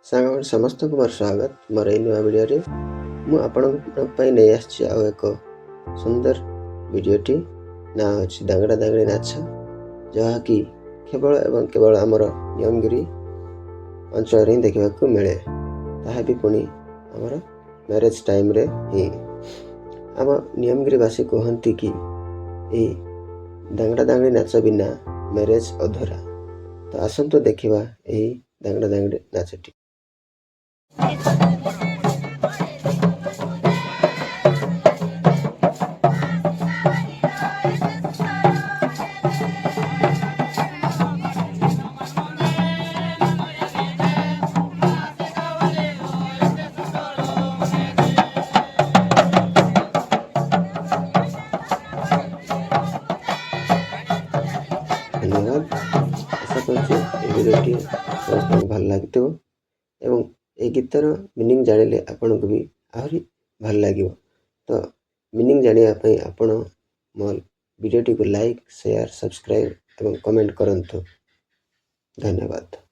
ସାଙ୍ଗମାନେ ସମସ୍ତଙ୍କୁ ମୋର ସ୍ୱାଗତ। ମୋର ଏଇ ନୂଆ ଭିଡ଼ିଓରେ ମୁଁ ଆପଣଙ୍କ ପାଇଁ ନେଇ ଆସିଛି ଆଉ ଏକ ସୁନ୍ଦର ଭିଡ଼ିଓଟି। ନାଁ ହେଉଛି ଦାଙ୍ଗଡ଼ା ଦାଙ୍ଗଡ଼ି ନାଚ, ଯାହାକି କେବଳ ଏବଂ କେବଳ ଆମର ନିୟମଗିରି ଅଞ୍ଚଳରେ ହିଁ ଦେଖିବାକୁ ମିଳେ। ତାହା ବି ପୁଣି ଆମର ମ୍ୟାରେଜ୍ ଟାଇମ୍ରେ ହିଁ। ଆମ ନିୟମଗିରିବାସୀ କୁହନ୍ତି କି ଏହି ଦାଙ୍ଗଡ଼ା ଦାଙ୍ଗଡ଼ି ନାଚ ବିନା ମ୍ୟାରେଜ୍ ଅଧୁରା। ତ ଆସନ୍ତୁ ଦେଖିବା ଏହି ଦାଙ୍ଗଡ଼ା ଦାଙ୍ଗଡ଼ି ନାଚଟି। ଧନ୍ୟବାଦ। ଆଶା କରୁଛି ଏହି ଭିଡ଼ିଓଟି ସମସ୍ତଙ୍କୁ ଭଲ ଲାଗିଥିବ ଏବଂ ଏହି ଗୀତର ମିନିଂ ଜାଣିଲେ ଆପଣଙ୍କୁ ବି ଆହୁରି ଭଲ ଲାଗିବ। ତ ମିନିଂ ଜାଣିବା ପାଇଁ ଆପଣ ମୋ ଭିଡ଼ିଓଟିକୁ ଲାଇକ୍, ସେୟାର, ସବସ୍କ୍ରାଇବ୍ ଏବଂ କମେଣ୍ଟ କରନ୍ତୁ। ଧନ୍ୟବାଦ।